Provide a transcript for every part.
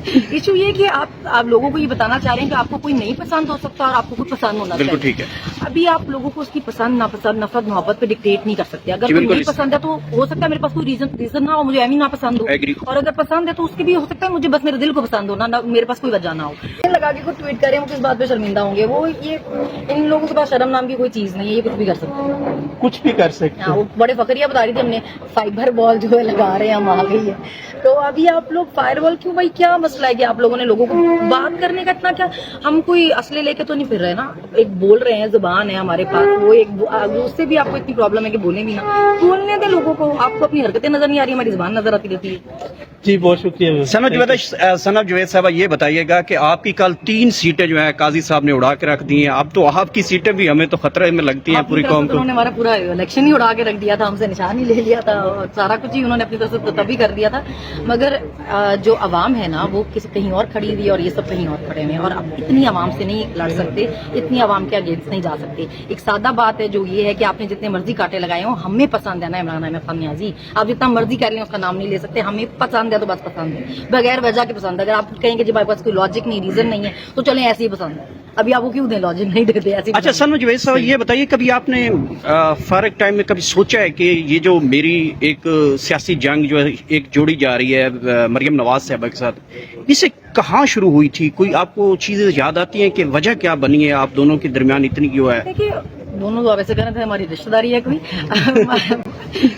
Issue یہ کہ آپ لوگوں کو یہ بتانا چاہ رہے ہیں کہ آپ کو کوئی نہیں پسند ہو سکتا اور آپ کو کچھ پسند ہونا بالکل چاہیے. ٹھیک ہے. ابھی آپ لوگوں کو اس کی پسند ناپسند نفرت محبت پہ ڈکٹیٹ نہیں کر سکتے. اگر کوئی نہیں پسند ہے تو ہو سکتا ہے میرے پاس کوئی ریزن نہ ہو, مجھے ایمی نہ پسند ہو, اور اگر پسند ہے تو اس کے بھی ہو سکتا ہے مجھے بس میرے دل کو پسند ہونا, میرے پاس کوئی وجہ نہ ہو. لگا کے کوئی ٹویٹ کریں وہ کس بات پہ شرمندہ ہوں گے. وہ یہ ان لوگوں کے پاس شرم نام کی کوئی چیز نہیں ہے, یہ کچھ بھی کر سکتے ہیں, کچھ بھی کر سکتے. وہ بڑے فقریہ بتا رہی تھی ہم نے فائبر بال جو ہے لگا رہے ہیں, ہم آ گئی ہے. تو ابھی آپ لوگ فائر بال کیوں بھائی, کیا مسئلہ ہے کہ آپ لوگوں نے لوگوں کو بات کرنے کا اتنا کیا, ہم کوئی اسلحے لے کے تو نہیں پھر رہے نا, ایک بول رہے ہیں زبان ہے ہمارے پاس, وہ ایک اس سے بھی آپ کو اتنی پرابلم ہے کہ بولیں بھی نا, بولنے دیں لوگوں کو. آپ کو اپنی حرکتیں نظر نہیں آ رہی, ہماری زبان نظر آتی رہتی ہے. جی بہت شکریہ. سنب جوید صاحب یہ بتائیے گا کہ آپ کی کل 3 سیٹیں جو ہیں قاضی صاحب نے اڑا کے رکھ دی ہیں, اب تو آپ کی سیٹیں بھی ہمیں تو خطرے میں لگتی ہیں پوری قوم کو. انہوں نے ہمارا پورا الیکشن ہی اڑا کے رکھ دیا تھا, ہم سے نشان ہی لے لیا تھا, سارا کچھ ہی انہوں نے اپنی طرف سے تبھی کر دیا تھا. مگر جو عوام ہے نا وہ کہیں اور کھڑی ہوئی ہے اور یہ سب کہیں اور کھڑے ہوئے, اور اب اتنی عوام سے نہیں لڑ سکتے, اتنی عوام کے اگینسٹ نہیں جا سکتے. ایک سادہ بات ہے جو یہ ہے کہ آپ نے جتنے مرضی کاٹے لگائے ہوں, ہمیں پسند ہے نا عمران احمد خان نیازی, آپ جتنا مرضی کہہ رہے ہیں اس کا نام نہیں لے سکتے, ہمیں پسند ہے تو بس پسند ہے, بغیر وجہ کے پسند ہے. اگر آپ کہیں گے جی بھائی پاس کوئی لاجک نہیں, ریزن نہیں ہے, تو چلیں ایسے ہی پسند ہے. ابھی آپ کو کیوں دیں لاجک نہیں دیتے ایسے. اچھا سنب جوید صاحب یہ بتائیے, کبھی آپ نے فارغ ٹائم میں کبھی سوچا ہے کہ یہ جو میری ایک سیاسی جنگ جو ہے ایک جوڑی جا رہی ہے مریم نواز صاحبہ کے ساتھ, اسے کہاں شروع ہوئی تھی؟ کوئی آپ کو چیزیں یاد آتی ہیں کہ وجہ کیا بنی ہے آپ دونوں کے درمیان اتنی کیوں ہے؟ دیکھیے دونوں تو آپ ایسے کہنا تھے ہماری رشتہ داری ہے کوئی.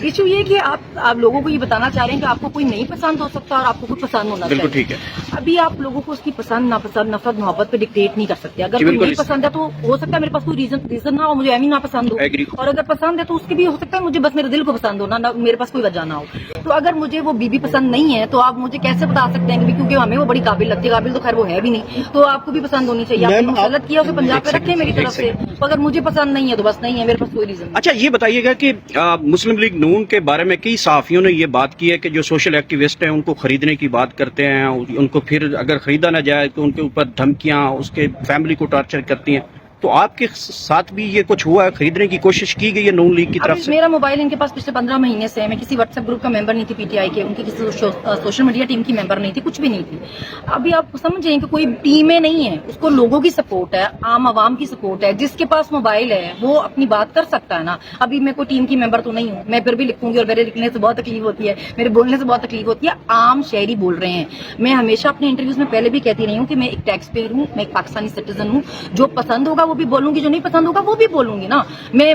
ایشو یہ کہ آپ لوگوں کو یہ بتانا چاہ رہے ہیں کہ آپ کو کوئی نہیں پسند ہو سکتا اور آپ کو کچھ پسند ہونا چاہیے. بالکل ٹھیک ہے. ابھی آپ لوگوں کو اس کی پسند ناپسند نفرت محبت پہ ڈکٹیٹ نہیں کر سکتے. اگر کوئی نہیں پسند ہے تو ہو سکتا ہے میرے پاس کوئی ریزن نہ ہو, مجھے ایمی نہ پسند ہو, اور اگر پسند ہے تو اس کے بھی ہو سکتا ہے مجھے بس میرے دل کو پسند ہونا, میرے پاس کوئی وجہ نہ ہو. تو اگر مجھے وہ بیوی پسند نہیں ہے تو آپ مجھے کیسے بتا سکتے ہیں کہ کیونکہ ہمیں وہ بڑی قابل لگتی ہے, قابل تو خیر وہ ہے بھی نہیں, تو آپ کو بھی پسند ہونی چاہیے. آپ نے مسلط کیا اسے پنجاب پہ رکھے میری طرف سے, اگر مجھے پسند نہیں ہے تو بس نہیں ہے, میرے پاس کوئی ریزن. اچھا یہ بتائیے گا کہ مسلم لیگ نون کے بارے میں کئی صحافیوں نے یہ بات کی ہے کہ جو سوشل ایکٹیوسٹ ہیں ان کو خریدنے کی بات کرتے ہیں, ان کو پھر اگر خریدا نہ جائے تو ان کے اوپر دھمکیاں, اس کے فیملی کو ٹارچر کرتی ہیں, تو آپ کے ساتھ بھی یہ کچھ ہوا ہے؟ خریدنے کی کوشش کی گئی ہے نون لیگ کی طرف سے؟ میرا موبائل ان کے پاس پچھلے 15 مہینے سے ہے, میں کسی واٹس ایپ گروپ کا ممبر نہیں تھی, پی ٹی آئی کے ان کی کسی سوشل میڈیا ٹیم کی ممبر نہیں تھی, کچھ بھی نہیں تھی. ابھی آپ سمجھیں کہ کوئی ٹیمیں نہیں ہے, اس کو لوگوں کی سپورٹ ہے, عام عوام کی سپورٹ ہے. جس کے پاس موبائل ہے وہ اپنی بات کر سکتا ہے نا. ابھی میں کوئی ٹیم کی ممبر تو نہیں ہوں, میں پھر بھی لکھوں گی, اور میرے لکھنے سے بہت تکلیف ہوتی ہے, میرے بولنے سے بہت تکلیف ہوتی ہے. عام شہری بول رہے ہیں. میں ہمیشہ اپنے انٹرویوز میں پہلے بھی کہتی رہی ہوں کہ میں ایک ٹیکس پیئر ہوں, میں ایک پاکستانی سٹیزن ہوں, جو پسند ہوگا وہ بھی بولوں گی, جو نہیں پسند ہوگا وہ بھی بولوں گی نا.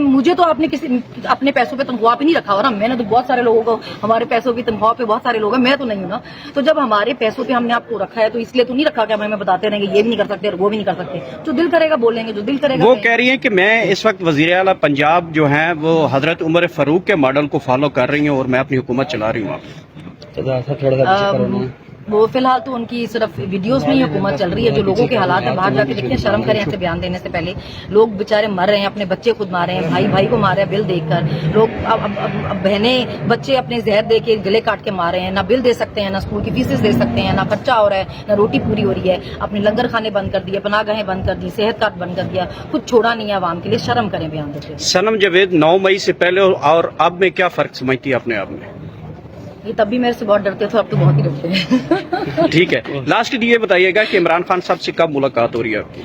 مجھے تو آپ نے کسی اپنے پیسوں پہ تنخواہ پہ نہیں رکھا ہوا نا, میں نے تو بہت سارے لوگوں کو ہمارے پیسوں کی تنخواہ پہ بہت سارے لوگ ہیں, میں تو نہیں ہوں نا. تو جب ہمارے پیسوں پہ ہم نے آپ کو رکھا ہے تو اس لیے تو نہیں رکھا کہ ہمیں بتاتے رہیں گے یہ بھی نہیں کر سکتے اور وہ بھی نہیں کر سکتے. جو دل کرے گا بولیں گے, جو دل کرے گا. وہ کہہ رہی ہیں کہ میں اس وقت وزیر اعلیٰ پنجاب جو ہیں وہ حضرت عمر فاروق کے ماڈل کو فالو کر رہی ہیں اور میں اپنی حکومت چلا رہی ہوں. وہ فی الحال تو ان کی صرف ویڈیوز میں ہی حکومت چل رہی ہے. جو لوگوں کے حالات ہیں باہر جا کے دیکھیں, شرم کریں ایسے بیان دینے سے پہلے. لوگ بےچارے مر رہے ہیں, اپنے بچے خود مار رہے ہیں, بھائی بھائی کو مار رہے ہیں بل دیکھ کر. لوگ اب بہنیں بچے اپنے زہر دے کے گلے کاٹ کے مار رہے ہیں, نہ بل دے سکتے ہیں, نہ اسکول کی فیسز دے سکتے ہیں, نہ خرچہ ہو رہا ہے, نہ روٹی پوری ہو رہی ہے. اپنے لنگر خانے بند کر دیے, پناہ گاہیں بند کر دی, صحت کارڈ بند کر دیا, کچھ چھوڑا نہیں ہے عوام کے لیے. شرم کریں بیان دیتے. سنم جوید 9 مئی سے پہلے اور اب میں کیا فرق سمجھتی ہے اپنے آپ میں؟ یہ تب بھی میرے سے بہت ڈرتے تھے, اب تو بہت ہی ڈرتے ہیں. ٹھیک ہے, لاسٹ یہ بتائیے گا کہ عمران خان صاحب سے کب ملاقات ہو رہی ہے آپ کی؟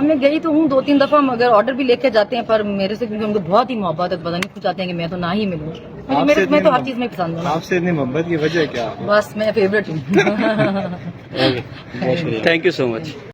میں گئی تو ہوں 2-3 دفعہ, مگر آرڈر بھی لے کے جاتے ہیں, پر میرے سے کیونکہ ان کو بہت ہی محبت ہے, پتہ نہیں کچھ چاہتے ہیں کہ میں تو نہ ہی ملوں. میں تو ہر چیز میں پسند ہوں. آپ سے اتنی محبت کی وجہ کیا؟ بس میں فیوریٹ ہوں. Thank you so much.